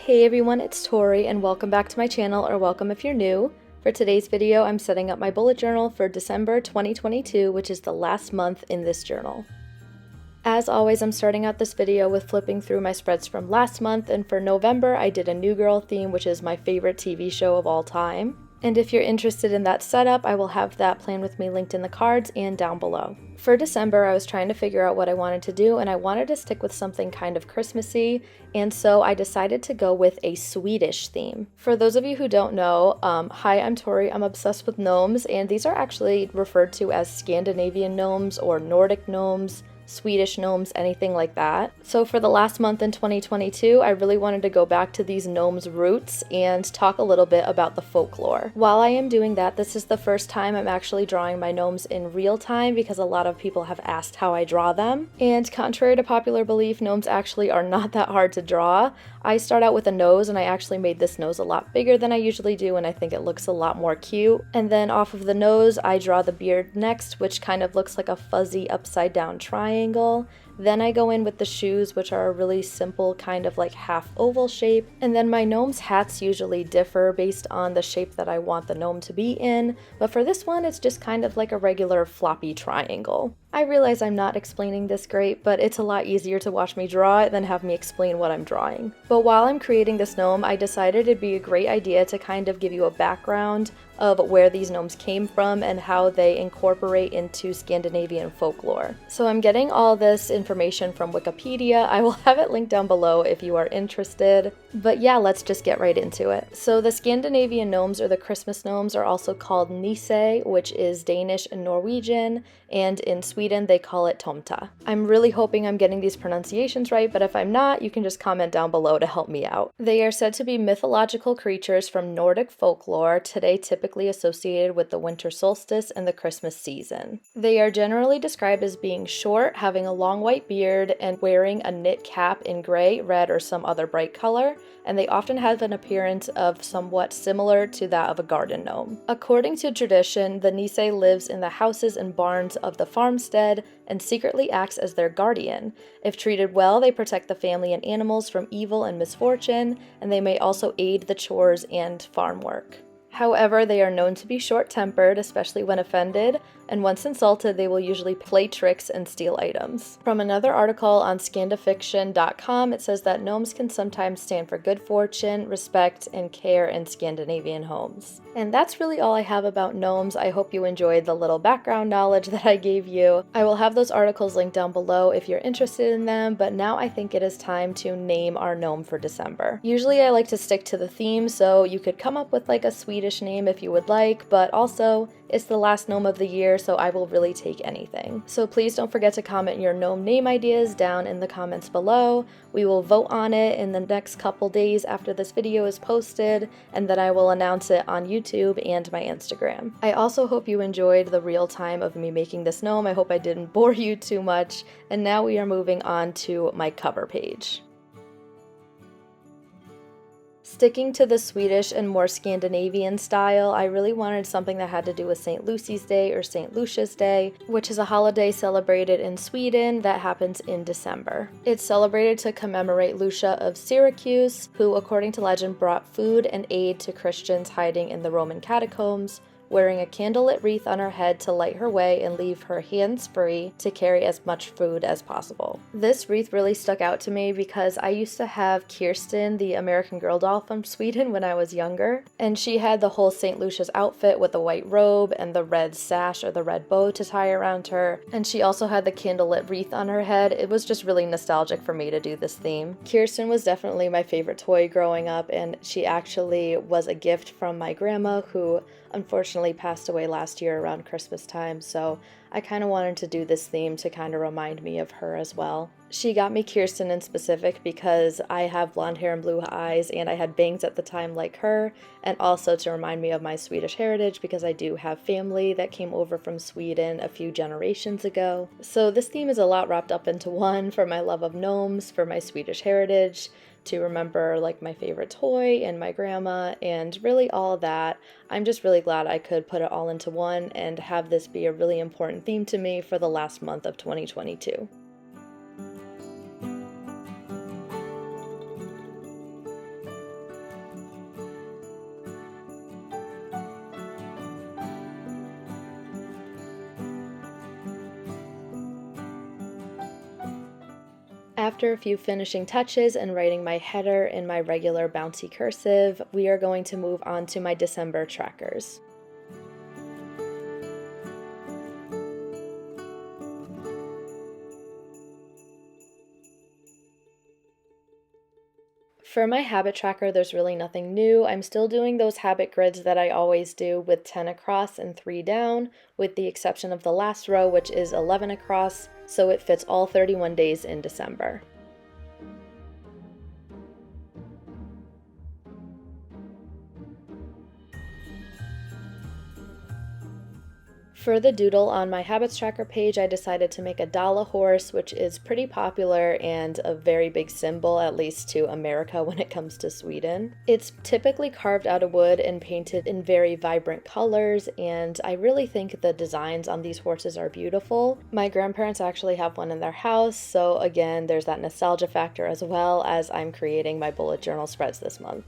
Hey everyone, it's Tori and welcome back to my channel, or welcome if you're new. For today's video, I'm setting up my bullet journal for December 2022, which is the last month in this journal. As always, I'm starting out this video with flipping through my spreads from last month, and for November, I did a New Girl theme, which is my favorite TV show of all time. And if you're interested in that setup, I will have that plan with me linked in the cards and down below. For December, I was trying to figure out what I wanted to do, and I wanted to stick with something kind of Christmassy, and so I decided to go with a Swedish theme. For those of you who don't know, hi, I'm Tori. I'm obsessed with gnomes, and these are actually referred to as Scandinavian gnomes or Nordic gnomes, Swedish gnomes, anything like that. So for the last month in 2022, I really wanted to go back to these gnomes' roots and talk a little bit about the folklore. While I am doing that, this is the first time I'm actually drawing my gnomes in real time because a lot of people have asked how I draw them. And contrary to popular belief, gnomes actually are not that hard to draw. I start out with a nose, and I actually made this nose a lot bigger than I usually do, and I think it looks a lot more cute. And then off of the nose, I draw the beard next, which kind of looks like a fuzzy upside down triangle. Then I go in with the shoes, which are a really simple kind of like half oval shape. And then my gnome's hats usually differ based on the shape that I want the gnome to be in, but for this one, it's just kind of like a regular floppy triangle. I realize I'm not explaining this great, but it's a lot easier to watch me draw it than have me explain what I'm drawing. But while I'm creating this gnome, I decided it'd be a great idea to kind of give you a background of where these gnomes came from and how they incorporate into Scandinavian folklore. So I'm getting all this information from Wikipedia. I will have it linked down below if you are interested. But yeah, let's just get right into it. So the Scandinavian gnomes, or the Christmas gnomes, are also called Nisse, which is Danish and Norwegian, and in Sweden they call it tomta. I'm really hoping I'm getting these pronunciations right, but if I'm not, you can just comment down below to help me out. They are said to be mythological creatures from Nordic folklore, today typically associated with the winter solstice and the Christmas season. They are generally described as being short, having a long white beard, and wearing a knit cap in gray, red, or some other bright color, and they often have an appearance of somewhat similar to that of a garden gnome. According to tradition, the Nisse lives in the houses and barns of the farmstead and secretly acts as their guardian. If treated well, they protect the family and animals from evil and misfortune, and they may also aid the chores and farm work. However, they are known to be short-tempered, especially when offended, and once insulted, they will usually play tricks and steal items. From another article on scandifiction.com, it says that gnomes can sometimes stand for good fortune, respect, and care in Scandinavian homes. And that's really all I have about gnomes. I hope you enjoyed the little background knowledge that I gave you. I will have those articles linked down below if you're interested in them, but now I think it is time to name our gnome for December. Usually I like to stick to the theme, so you could come up with like a Swedish name if you would like, but also it's the last gnome of the year, so I will really take anything. So please don't forget to comment your gnome name ideas down in the comments below. We will vote on it in the next couple days after this video is posted, and then I will announce it on YouTube and my Instagram. I also hope you enjoyed the real time of me making this gnome. I hope I didn't bore you too much, and now we are moving on to my cover page. Sticking to the Swedish and more Scandinavian style, I really wanted something that had to do with St. Lucy's Day or St. Lucia's Day, which is a holiday celebrated in Sweden that happens in December. It's celebrated to commemorate Lucia of Syracuse, who, according to legend, brought food and aid to Christians hiding in the Roman catacombs, wearing a candlelit wreath on her head to light her way and leave her hands free to carry as much food as possible. This wreath really stuck out to me because I used to have Kirsten, the American Girl doll from Sweden, when I was younger, and she had the whole St. Lucia's outfit with the white robe and the red sash or the red bow to tie around her, and she also had the candlelit wreath on her head. It was just really nostalgic for me to do this theme. Kirsten was definitely my favorite toy growing up, and she actually was a gift from my grandma, who unfortunately passed away last year around Christmas time, so I kind of wanted to do this theme to kind of remind me of her as well. She got me Kirsten in specific because I have blonde hair and blue eyes, and I had bangs at the time like her, and also to remind me of my Swedish heritage because I do have family that came over from Sweden a few generations ago. So this theme is a lot wrapped up into one, for my love of gnomes, for my Swedish heritage, to remember like my favorite toy and my grandma and really all of that. I'm just really glad I could put it all into one and have this be a really important theme to me for the last month of 2022. After a few finishing touches and writing my header in my regular bouncy cursive, we are going to move on to my December trackers. For my habit tracker, there's really nothing new. I'm still doing those habit grids that I always do with 10 across and 3 down, with the exception of the last row, which is 11 across, so it fits all 31 days in December. For the doodle on my habits tracker page, I decided to make a Dala horse, which is pretty popular and a very big symbol, at least to America when it comes to Sweden. It's typically carved out of wood and painted in very vibrant colors, and I really think the designs on these horses are beautiful. My grandparents actually have one in their house, so again, there's that nostalgia factor as well as I'm creating my bullet journal spreads this month.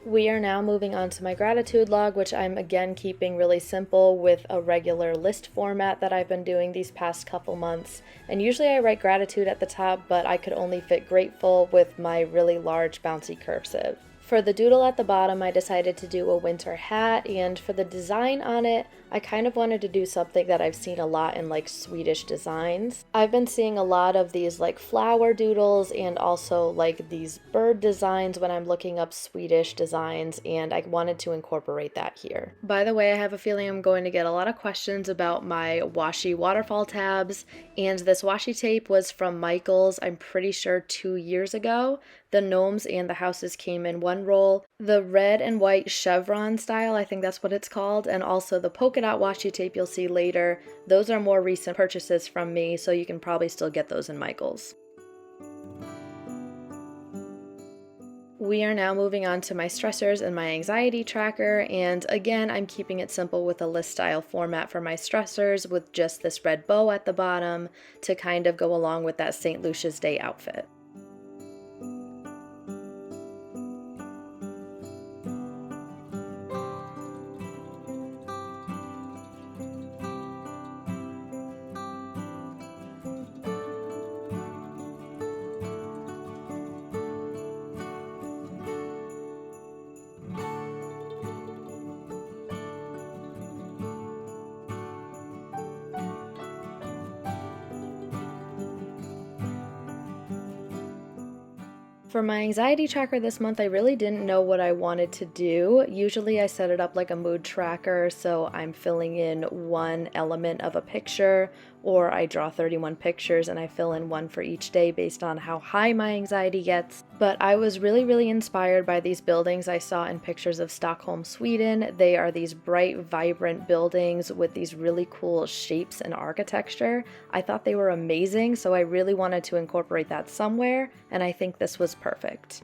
We are now moving on to my gratitude log, which I'm again keeping really simple with a regular list format that I've been doing these past couple months. And usually I write gratitude at the top, but I could only fit grateful with my really large bouncy cursive. For the doodle at the bottom, I decided to do a winter hat, and for the design on it, I kind of wanted to do something that I've seen a lot in like Swedish designs. I've been seeing a lot of these like flower doodles and also like these bird designs when I'm looking up Swedish designs, and I wanted to incorporate that here. By the way, I have a feeling I'm going to get a lot of questions about my washi waterfall tabs, and this washi tape was from Michael's, I'm pretty sure 2 years ago. The gnomes and the houses came in one roll. The red and white chevron style, I think that's what it's called, and also the polka dot washi tape you'll see later. Those are more recent purchases from me, so you can probably still get those in Michael's. We are now moving on to my stressors and my anxiety tracker, and again, I'm keeping it simple with a list style format for my stressors with just this red bow at the bottom to kind of go along with that St. Lucia's Day outfit. For my anxiety tracker this month, I really didn't know what I wanted to do. Usually I set it up like a mood tracker, so I'm filling in one element of a picture, or I draw 31 pictures and I fill in one for each day based on how high my anxiety gets. But I was really inspired by these buildings I saw in pictures of Stockholm, Sweden. They are these bright, vibrant buildings with these really cool shapes and architecture. I thought they were amazing, so I really wanted to incorporate that somewhere, and I think this was perfect.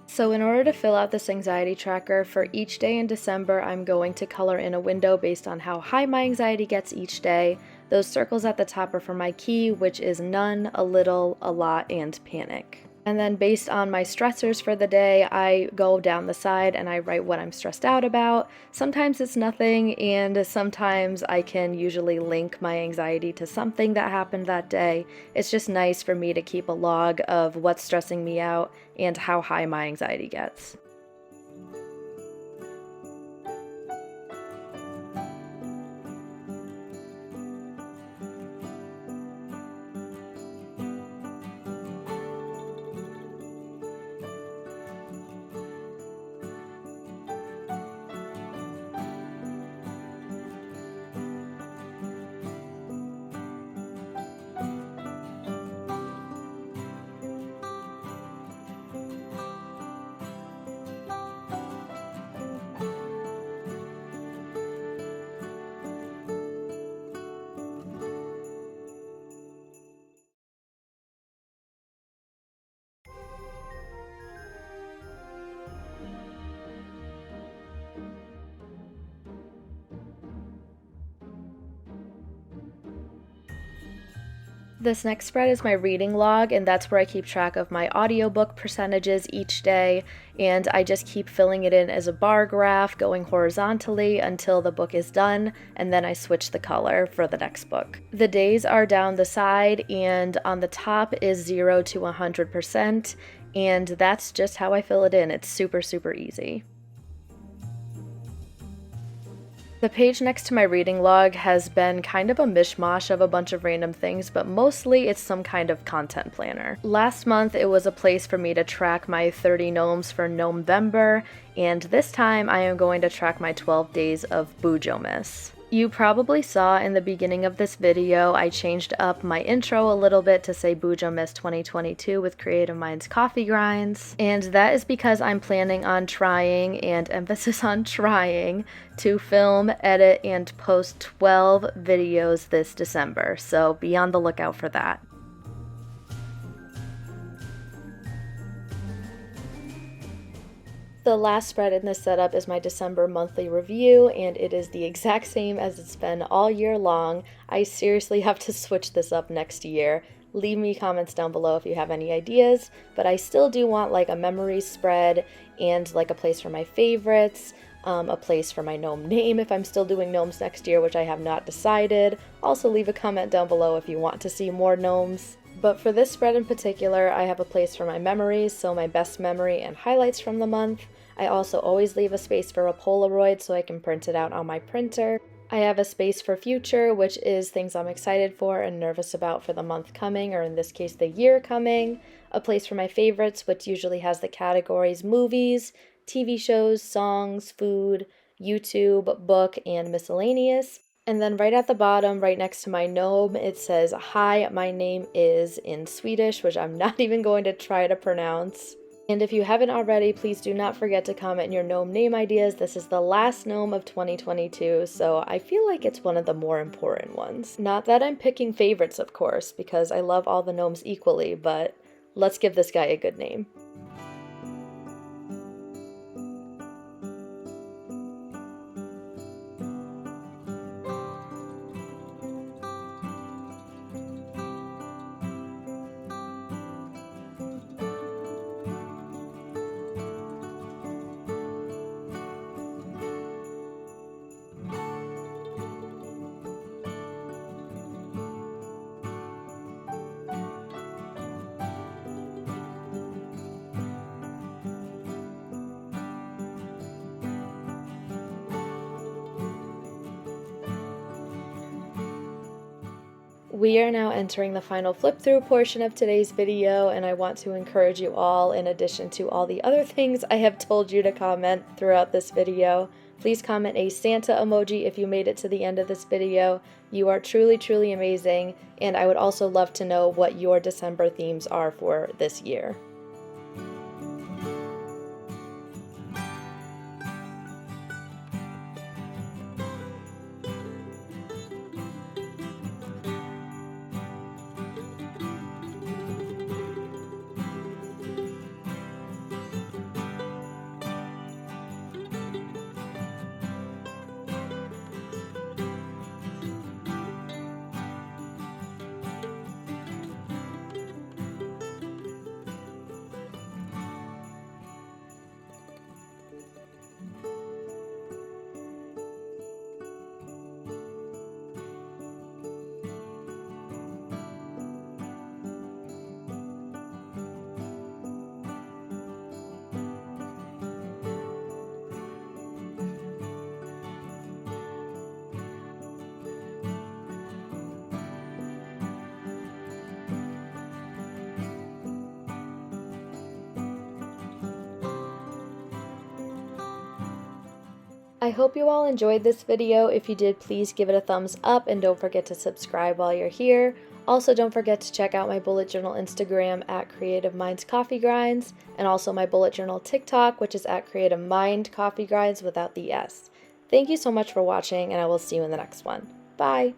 So in order to fill out this anxiety tracker, for each day in December, I'm going to color in a window based on how high my anxiety gets each day. Those circles at the top are for my key, which is none, a little, a lot, and panic. And then based on my stressors for the day, I go down the side and I write what I'm stressed out about. Sometimes it's nothing, and sometimes I can usually link my anxiety to something that happened that day. It's just nice for me to keep a log of what's stressing me out and how high my anxiety gets. This next spread is my reading log, and that's where I keep track of my audiobook percentages each day, and I just keep filling it in as a bar graph going horizontally until the book is done, and then I switch the color for the next book. The days are down the side, and on the top is 0 to 100%, and that's just how I fill it in. It's super, super easy. The page next to my reading log has been kind of a mishmash of a bunch of random things, but mostly it's some kind of content planner. Last month it was a place for me to track my 30 gnomes for Gnomevember, and this time I am going to track my 12 days of bujo-miss. You probably saw in the beginning of this video I changed up my intro a little bit to say bujo-miss 2022 with Creative Minds Coffee Grinds, and that is because I'm planning on trying, and emphasis on trying, to film, edit, and post 12 videos this December, so be on the lookout for that. The last spread in this setup is my December monthly review, and it is the exact same as it's been all year long. I seriously have to switch this up next year. Leave me comments down below if you have any ideas, but I still do want like a memories spread and like a place for my favorites, a place for my gnome name if I'm still doing gnomes next year, which I have not decided. Also leave a comment down below if you want to see more gnomes. But for this spread in particular, I have a place for my memories, so my best memory and highlights from the month. I also always leave a space for a Polaroid so I can print it out on my printer. I have a space for future, which is things I'm excited for and nervous about for the month coming, or in this case, the year coming. A place for my favorites, which usually has the categories movies, TV shows, songs, food, YouTube, book, and miscellaneous. And then right at the bottom, right next to my gnome, it says, "Hi, my name is," in Swedish, which I'm not even going to try to pronounce. And if you haven't already, please do not forget to comment your gnome name ideas. This is the last gnome of 2022, so I feel like it's one of the more important ones. Not that I'm picking favorites, of course, because I love all the gnomes equally, but let's give this guy a good name. We are now entering the final flip through portion of today's video, and I want to encourage you all, in addition to all the other things I have told you to comment throughout this video, please comment a Santa emoji if you made it to the end of this video. You are truly, truly amazing, and I would also love to know what your December themes are for this year. I hope you all enjoyed this video. If you did, please give it a thumbs up and don't forget to subscribe while you're here. Also, don't forget to check out my bullet journal Instagram at Creative Minds Coffee Grinds, and also my bullet journal TikTok, which is at Creative Mind Coffee Grinds without the S. Thank you so much for watching, and I will see you in the next one. Bye!